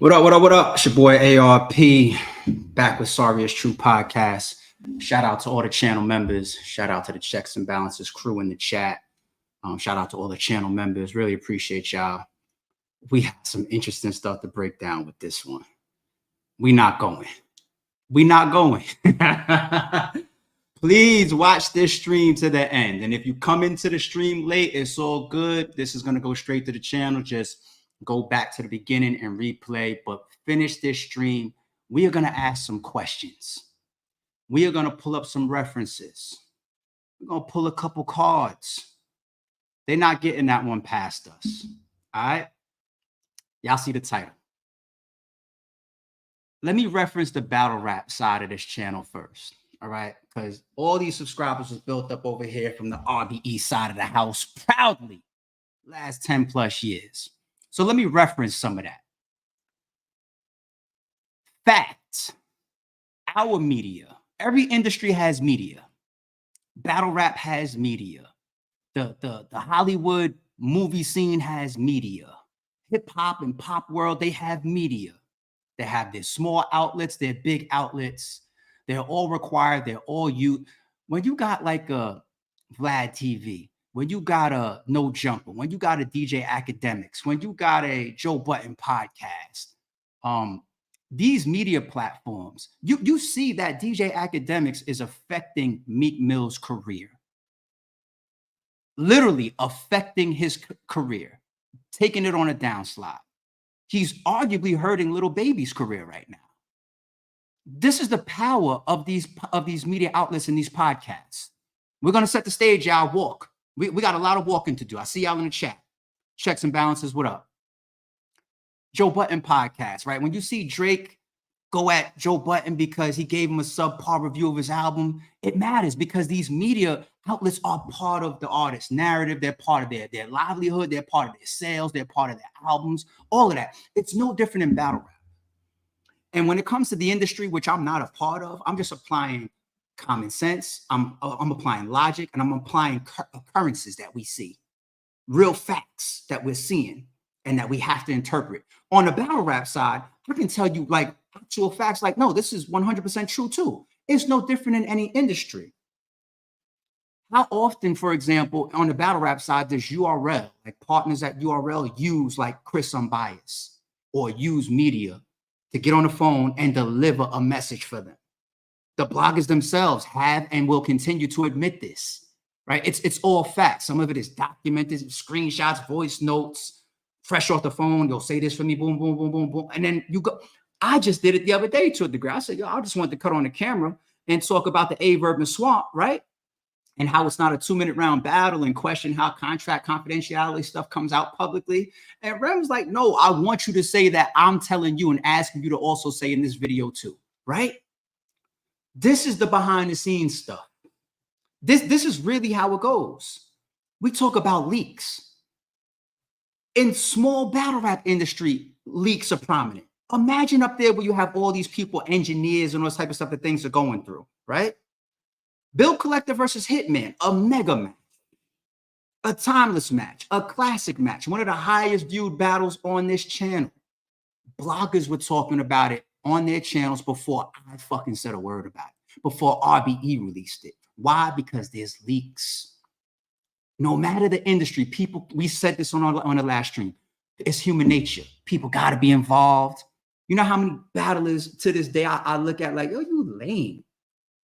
What up, what up, what up? It's your boy ARP, back with Sorry Is True podcast. Shout out to all the channel members. Shout out to the Checks and Balances crew in the chat. Shout out to all the channel members. Really appreciate y'all. We have some interesting stuff to break down with this one. We not going. Please watch this stream to the end. And if you come into the stream late, it's all good. This is going to go straight to the channel. Just go back to the beginning and replay, but finish this stream. We are going to ask some questions. We are going to pull up some references. We're going to pull a couple cards. They're not getting that one past us. All right. Y'all see the title. Let me reference the battle rap side of this channel first. All right. Because all these subscribers was built up over here from the RBE side of the house proudly last 10 plus years. So let me reference some of that. Fact. Our media. Every industry has media. Battle rap has media. The Hollywood movie scene has media. Hip hop and pop world, they have media. They have their small outlets, their big outlets. They're all required. They're all you. When you got like a Vlad TV, when you got a No Jumper, when you got a DJ Akademiks, when you got a Joe Budden podcast, these media platforms, you see that DJ Akademiks is affecting Meek Mill's career. Literally affecting his career, taking it on a downslide. He's arguably hurting Lil Baby's career right now. This is the power of these media outlets and these podcasts. We're going to set the stage, y'all. Walk. We got a lot of walking to do. I see y'all in the chat. Checks and Balances, what up? Joe Budden podcast, right? When you see Drake go at Joe Budden because he gave him a subpar review of his album, it matters because these media outlets are part of the artist's narrative. They're part of their livelihood. They're part of their sales. They're part of their albums, all of that. It's no different in battle rap. And when it comes to the industry, which I'm not a part of, I'm just applying common sense. I'm applying logic, and I'm applying occurrences that we see, real facts that we're seeing and that we have to interpret. On the battle rap side, I can tell you like actual facts like, no, this is 100% true too. It's no different in any industry. How often, for example, on the battle rap side, does URL, like partners at URL use like Chris Unbiased or use media to get on the phone and deliver a message for them? The bloggers themselves have and will continue to admit this, right? It's all facts. Some of it is documented, screenshots, voice notes, fresh off the phone. You'll say this for me, boom, boom, boom, boom, boom. And then you go. I just did it the other day to a degree. I said, yo, I just wanted to cut on the camera and talk about the Averb and Swamp, right? And how it's not a 2-minute round battle and question how contract confidentiality stuff comes out publicly. And Rem was like, no, I want you to say that I'm telling you and asking you to also say in this video too, right? This is the behind the scenes stuff. This is really how it goes. We talk about leaks. In small battle rap industry, leaks are prominent. Imagine up there where you have all these people, engineers and all this type of stuff that things are going through, right? Bill Collector versus Hitman, a mega match, a timeless match, a classic match, one of the highest viewed battles on this channel. Bloggers were talking about it on their channels before I fucking said a word about it, before RBE released it. Why? Because there's leaks. No matter the industry, people, we said this on the last stream, it's human nature. People got to be involved. You know how many battlers to this day I look at like, yo, you lame.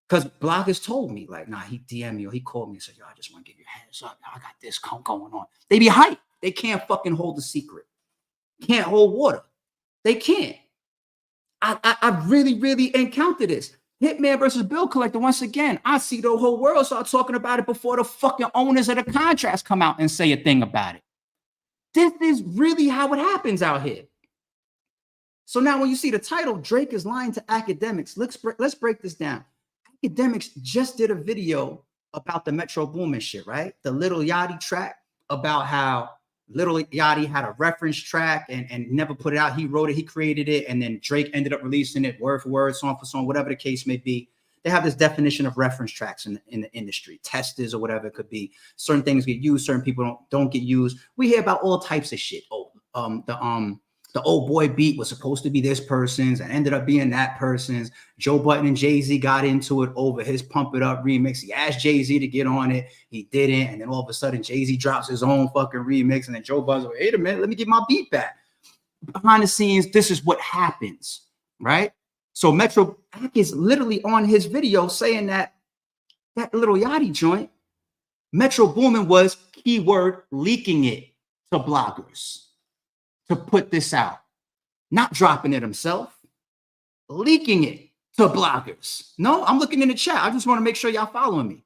Because bloggers told me, like, nah, he DM'd me or he called me and said, yo, I just want to give you a heads up. I got this going on. They be hyped. They can't fucking hold a secret. Can't hold water. They can't. I really, really encountered this. Hitman versus Bill Collector. Once again, I see the whole world start talking about it before the fucking owners of the contracts come out and say a thing about it. This is really how it happens out here. So now when you see the title, Drake is lying to Akademiks, let's break this down. Akademiks just did a video about the Metro Boomin shit, right? The Lil Yachty track, about how Lil Yachty had a reference track and never put it out. He wrote it, he created it, and then Drake ended up releasing it word for word, song for song, whatever the case may be. They have this definition of reference tracks in the industry, testers or whatever it could be. Certain things get used, certain people don't get used. We hear about all types of shit. Oh, the The old boy beat was supposed to be this person's and ended up being that person's. Joe Budden and Jay-Z got into it over his Pump It Up remix. He asked Jay-Z to get on it. He didn't. And then all of a sudden, Jay-Z drops his own fucking remix. And then Joe Budden's like, wait a minute, let me get my beat back. Behind the scenes, this is what happens, right? So Metro Ack is literally on his video saying that little Yachty joint, Metro Boomin was keyword leaking it to bloggers to put this out, not dropping it himself, leaking it to bloggers. No, I'm looking in the chat. I just want to make sure y'all following me.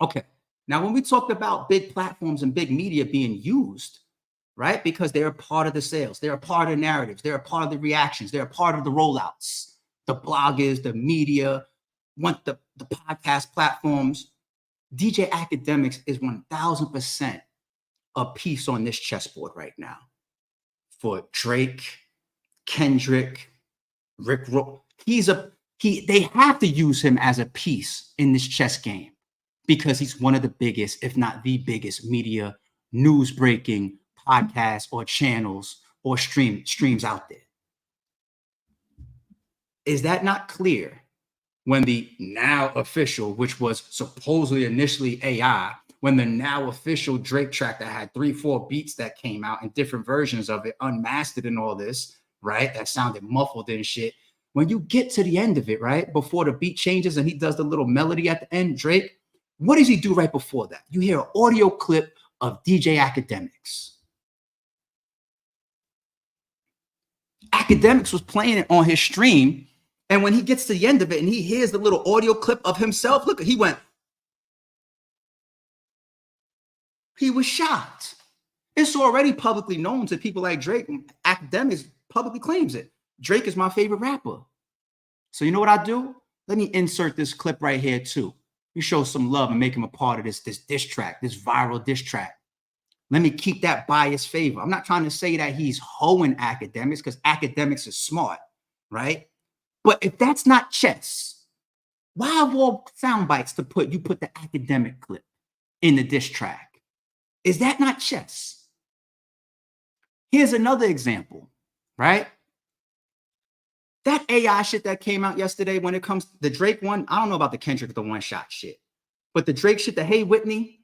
Okay. Now, when we talked about big platforms and big media being used, right? Because they're a part of the sales, they're a part of the narratives, they're a part of the reactions, they're a part of the rollouts. The bloggers, the media, want the podcast platforms. DJ Akademiks is 1000% a piece on this chessboard right now. For Drake, Kendrick, Rick Roll, they have to use him as a piece in this chess game because he's one of the biggest, if not the biggest, media news breaking podcasts or channels or streams out there. Is that not clear when the now official, which was supposedly initially AI, when the now official Drake track that had 3-4 beats that came out and different versions of it, unmastered and all this, right? That sounded muffled and shit. When you get to the end of it, right, before the beat changes and he does the little melody at the end, Drake, what does he do right before that? You hear an audio clip of DJ Akademiks. Akademiks was playing it on his stream, and when he gets to the end of it and he hears the little audio clip of himself, look, he went, he was shocked. It's already publicly known to people like Drake. Akademiks publicly claims it. Drake is my favorite rapper. So you know what I do? Let me insert this clip right here too. You show some love and make him a part of this diss track, this viral diss track. Let me keep that biased favor. I'm not trying to say that he's hoeing Akademiks because Akademiks is smart, right? But if that's not chess, why of all sound bites to put the academic clip in the diss track? Is that not chess? Here's another example, right? That AI shit that came out yesterday when it comes to the Drake one, I don't know about the Kendrick, the one shot shit, but the Drake shit, the Hey Whitney,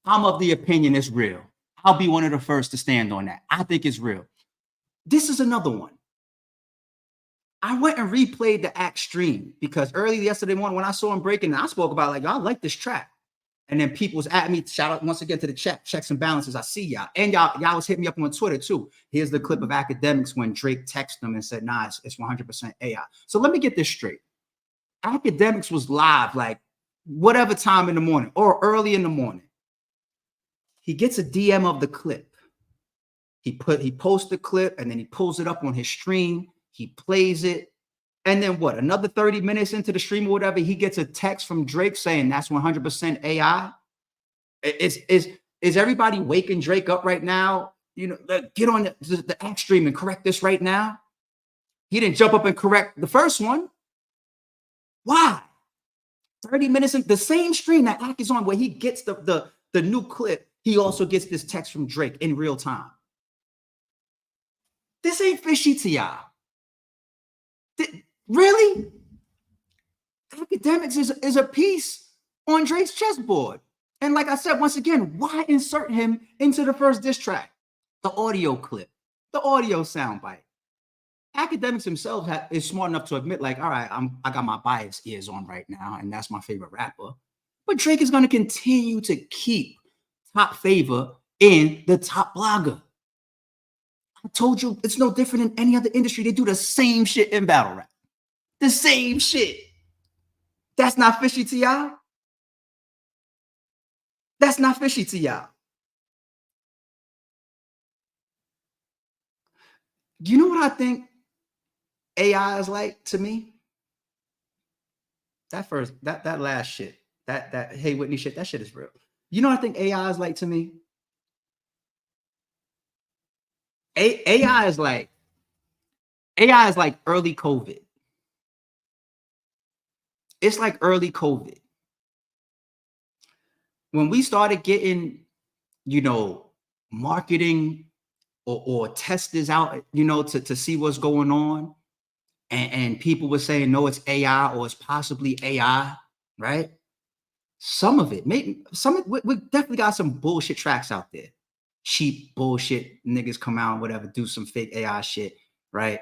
I'm of the opinion it's real. I'll be one of the first to stand on that. I think it's real. This is another one. I went and replayed the Act stream because early yesterday morning when I saw him breaking, I spoke about like, y'all like this track. And then people was at me, shout out once again to the chat, checks and balances. I see y'all. And y'all was hitting me up on Twitter too. Here's the clip of Akademiks when Drake texted them and said, nah, it's 100% AI. So let me get this straight. Akademiks was live like whatever time in the morning or early in the morning. He gets a DM of the clip. He posts the clip and then he pulls it up on his stream. He plays it. And then what? Another 30 minutes into the stream or whatever, he gets a text from Drake saying that's 100% AI. Is everybody waking Drake up right now? You know, get on the Act stream and correct this right now. He didn't jump up and correct the first one. Why? 30 minutes in the same stream that Act is on where he gets the new clip, he also gets this text from Drake in real time. This ain't fishy to y'all. Really? Akademiks is a piece on Drake's chessboard. And like I said, once again, why insert him into the first diss track? The audio clip, the audio soundbite. Akademiks himself is smart enough to admit, like, all right, I got my bias ears on right now, and that's my favorite rapper. But Drake is going to continue to keep top favor in the top blogger. I told you it's no different in any other industry. They do the same shit in battle rap. The same shit. That's not fishy to y'all. That's not fishy to y'all. Do you know what I think AI is like to me? That last shit, that Hey Whitney shit, that shit is real. You know what I think AI is like to me? AI is like early COVID. It's like early COVID. When we started getting, marketing or testers out, to see what's going on. And people were saying, no, it's AI or it's possibly AI, right? Some of it, maybe we definitely got some bullshit tracks out there. Cheap bullshit niggas come out and whatever, do some fake AI shit, right?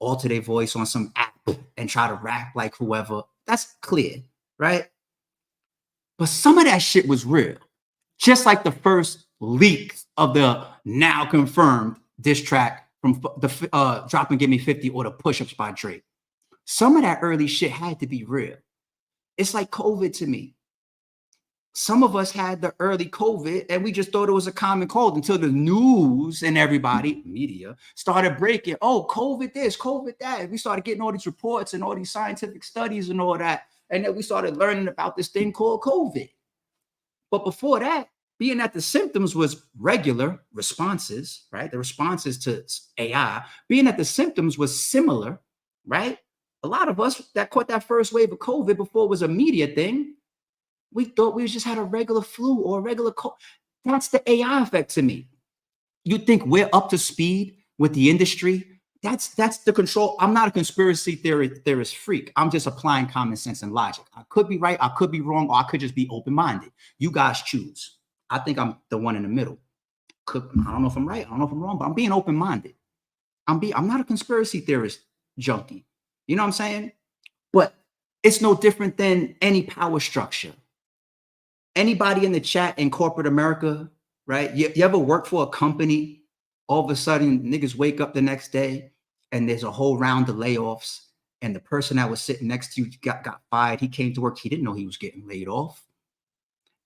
Alter their voice on some app and try to rap like whoever. That's clear, right? But some of that shit was real. Just like the first leak of the now confirmed diss track from the Drop and Give Me 50 or the Push-Ups by Drake. Some of that early shit had to be real. It's like COVID to me. Some of us had the early COVID and we just thought it was a common cold until the news and everybody, media, started breaking. Oh, COVID this, COVID that. We started getting all these reports and all these scientific studies and all that. And then we started learning about this thing called COVID. But before that, being that the symptoms was regular responses, right? The responses to AI, being that the symptoms was similar, right? A lot of us that caught that first wave of COVID before it was a media thing, we thought we just had a regular flu or a regular cold. That's the AI effect to me. You think we're up to speed with the industry? That's the control. I'm not a conspiracy theorist freak. I'm just applying common sense and logic. I could be right, I could be wrong, or I could just be open-minded. You guys choose. I think I'm the one in the middle. I don't know if I'm right, I don't know if I'm wrong, but I'm being open-minded. I'm not a conspiracy theorist junkie. You know what I'm saying? But it's no different than any power structure. Anybody in the chat in corporate America, right? You ever work for a company? All of a sudden, niggas wake up the next day and there's a whole round of layoffs. And the person that was sitting next to you got fired. He came to work. He didn't know he was getting laid off.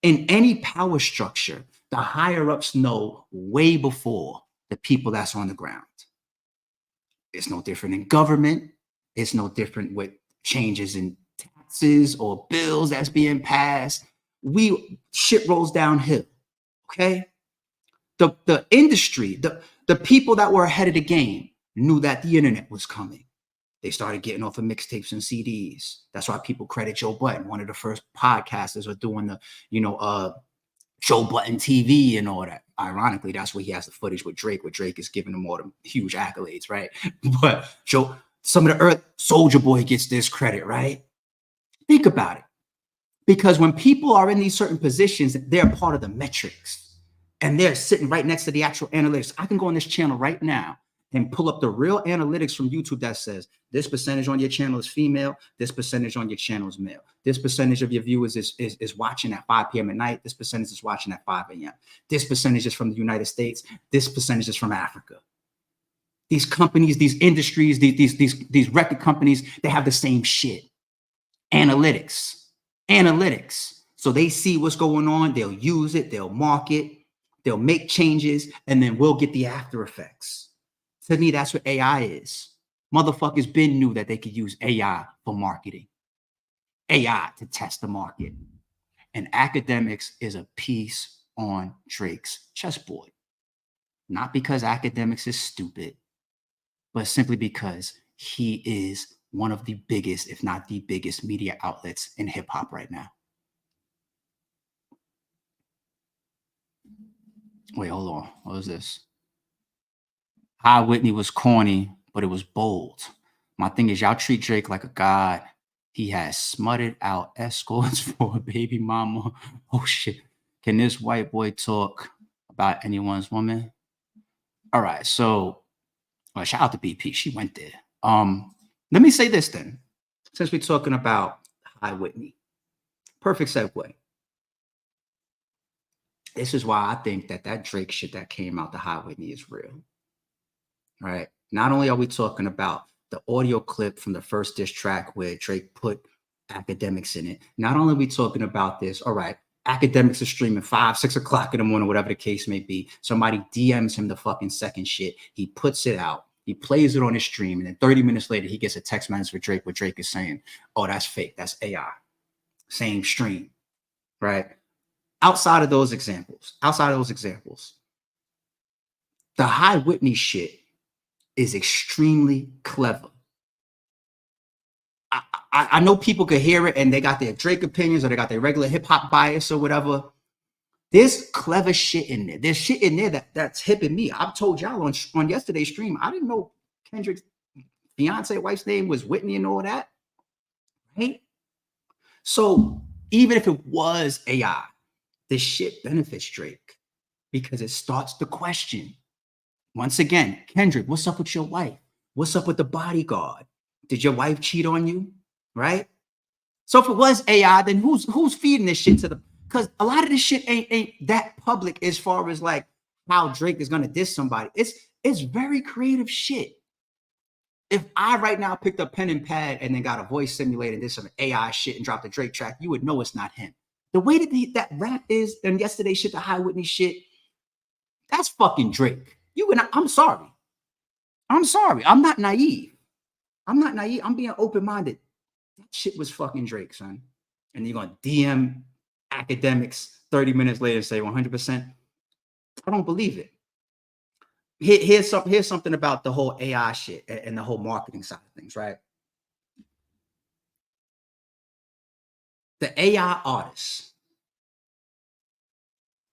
In any power structure, the higher ups know way before the people that's on the ground. It's no different in government. It's no different with changes in taxes or bills that's being passed. Shit rolls downhill. Okay. The industry, the people that were ahead of the game knew that the internet was coming. They started getting off of mixtapes and CDs. That's why people credit Joe Budden, one of the first podcasters, or doing the, Joe Budden TV and all that. Ironically, that's where he has the footage with Drake, where Drake is giving him all the huge accolades, right? But some of the earth, Soulja Boy gets this credit, right? Think about it. Because when people are in these certain positions, they're part of the metrics. And they're sitting right next to the actual analytics. I can go on this channel right now and pull up the real analytics from YouTube that says this percentage on your channel is female, this percentage on your channel is male. This percentage of your viewers is watching at 5 p.m. at night. This percentage is watching at 5 a.m. This percentage is from the United States. This percentage is from Africa. These companies, these industries, these record companies, they have the same shit. Analytics. So they see what's going on. They'll use it. They'll market. They'll make changes, and then we'll get the after effects. To me, that's what AI is. Motherfuckers been knew that they could use AI for marketing, AI to test the market. And Akademiks is a piece on Drake's chessboard. Not because Akademiks is stupid, but simply because he is one of the biggest, if not the biggest, media outlets in hip hop right now. Wait, hold on. What is this? Hi, Whitney was corny, but it was bold. My thing is, y'all treat Drake like a god. He has smutted out escorts for a baby mama. Oh, shit. Can this white boy talk about anyone's woman? All right. So, shout out to BP. She went there. Let me say this then. Since we're talking about Hi, Whitney. Perfect segue. This is why I think that Drake shit that came out, the Hi Whitney, is real. Right? Not only are we talking about the audio clip from the first diss track where Drake put Akademiks in it, not only are we talking about this, all right, Akademiks is streaming 5, 6 o'clock in the morning, whatever the case may be. Somebody DMs him the fucking second shit. He puts it out. He plays it on his stream. And then 30 minutes later, he gets a text message for Drake where Drake is saying, oh, that's fake. That's AI. Same stream. Right? Outside of those examples, the Hi Whitney shit is extremely clever. I know people could hear it and they got their Drake opinions or they got their regular hip hop bias or whatever. There's clever shit in there. There's shit in there that's hipping me. I've told y'all on yesterday's stream, I didn't know Kendrick's fiance wife's name was Whitney and all that, right? So even if it was AI, this shit benefits Drake because it starts the question. Once again, Kendrick, what's up with your wife? What's up with the bodyguard? Did your wife cheat on you? Right? So if it was AI, then who's feeding this shit to the? Because a lot of this shit ain't that public as far as like how Drake is gonna diss somebody. It's very creative shit. If I right now picked up pen and pad and then got a voice simulator and did some AI shit and dropped a Drake track, you would know it's not him. The way that rap is and yesterday's shit, the High Whitney shit, that's fucking Drake. I'm sorry. I'm sorry. I'm not naive. I'm being open-minded. That shit was fucking Drake, son. And you're gonna DM Akademiks 30 minutes later and say 100%. I don't believe it. Here's something about the whole AI shit and the whole marketing side of things, right? The AI artists.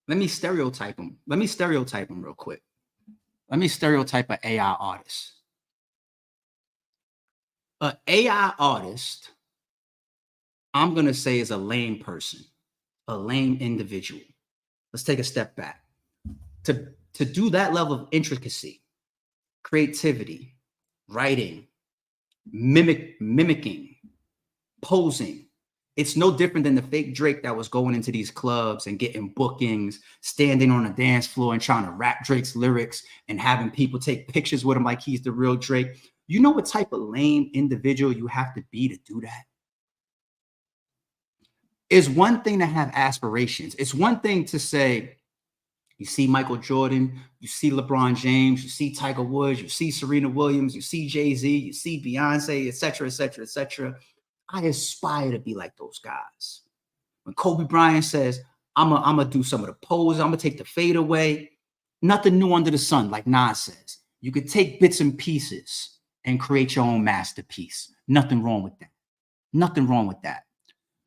Let me stereotype them. Real quick. Let me stereotype an AI artist. An AI artist, I'm going to say, is a lame person, a lame individual. Let's take a step back. To do that level of intricacy, creativity, writing, mimicking, posing, it's no different than the fake Drake that was going into these clubs and getting bookings, standing on a dance floor and trying to rap Drake's lyrics and having people take pictures with him like he's the real Drake. You know what type of lame individual you have to be to do that? It's one thing to have aspirations. It's one thing to say, you see Michael Jordan, you see LeBron James, you see Tiger Woods, you see Serena Williams, you see Jay-Z, you see Beyonce, et cetera, et cetera, et cetera. I aspire to be like those guys. When Kobe Bryant says, I'm gonna do some of the pose, I'm gonna take the fade away. Nothing new under the sun, like Nas says. You could take bits and pieces and create your own masterpiece. Nothing wrong with that. Nothing wrong with that.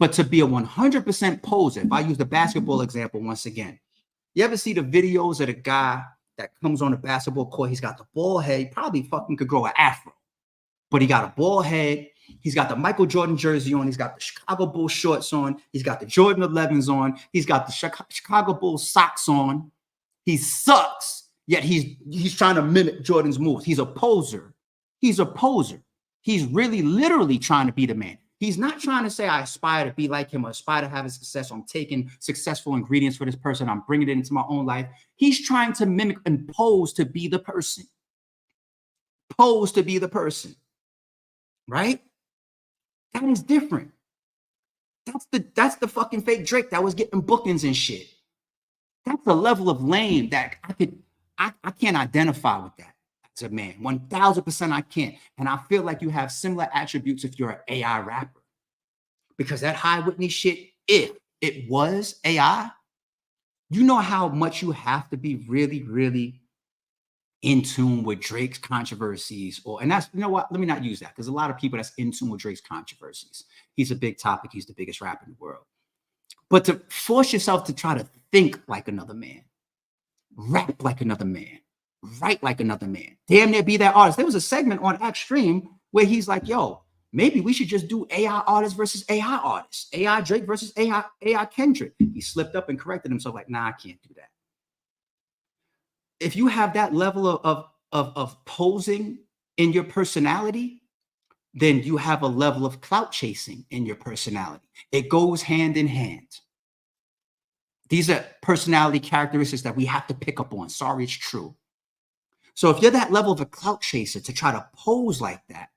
But to be a 100% poser, if I use the basketball example once again, you ever see the videos of the guy that comes on the basketball court? He's got the ball head. He probably fucking could grow an afro, but he got a ball head. He's got the Michael Jordan jersey on. He's got the Chicago Bulls shorts on. He's got the Jordan 11s on. He's got the Chicago Bulls socks on. He sucks, yet he's trying to mimic Jordan's moves. He's a poser. He's a poser. He's really literally trying to be the man. He's not trying to say, I aspire to be like him or aspire to have a success. I'm taking successful ingredients for this person. I'm bringing it into my own life. He's trying to mimic and pose to be the person. Pose to be the person. Right? That is different. That's the fucking fake Drake that was getting bookings and shit. That's a level of lame that I can't identify with that as a man. 1000% I can't. And I feel like you have similar attributes if you're an AI rapper. Because that High Whitney shit, if it was AI, you know how much you have to be really, really in tune with Drake's controversies, and that's, you know what, let me not use that, because a lot of people that's in tune with Drake's controversies. He's a big topic. He's the biggest rapper in the world. But to force yourself to try to think like another man, rap like another man, write like another man, damn near be that artist. There was a segment on Extreme where he's like, yo, maybe we should just do AI artists versus AI artists, AI Drake versus AI Kendrick. He slipped up and corrected himself like, nah, I can't do that. If you have that level of posing in your personality, then you have a level of clout chasing in your personality. It goes hand in hand. These are personality characteristics that we have to pick up on. Sorry, it's true. So if you're that level of a clout chaser to try to pose like that,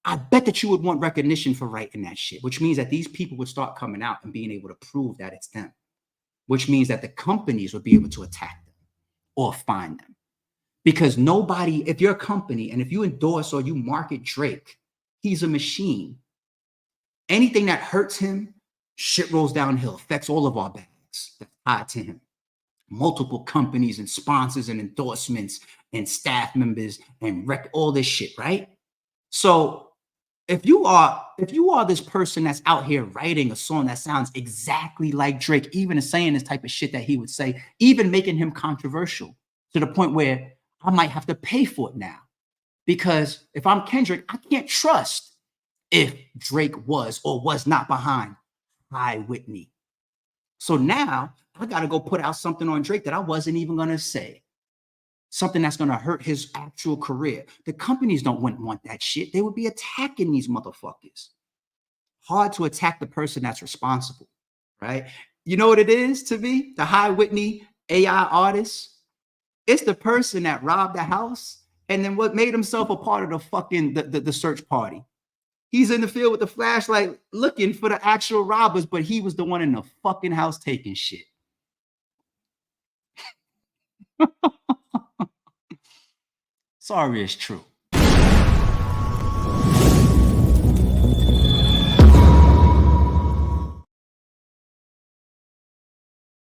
I bet that you would want recognition for writing that shit, which means that these people would start coming out and being able to prove that it's them, which means that the companies would be able to attack them or find them. Because nobody, if you're a company and if you endorse or you market Drake, he's a machine. Anything that hurts him, shit rolls downhill, affects all of our bags that's tied to him. Multiple companies and sponsors and endorsements and staff members and all this shit, right? So if you are this person that's out here writing a song that sounds exactly like Drake, even saying this type of shit that he would say, even making him controversial to the point where I might have to pay for it now. Because if I'm Kendrick, I can't trust if Drake was or was not behind Hi Whitney. So now I got to go put out something on Drake that I wasn't even going to say. Something that's going to hurt his actual career. The companies don't want that shit. They would be attacking these motherfuckers. Hard to attack the person that's responsible, right? You know what it is to me? The Hi Whitney AI artist. It's the person that robbed the house and then what made himself a part of the fucking the search party. He's in the field with the flashlight looking for the actual robbers, but he was the one in the fucking house taking shit. Sorry, it's true.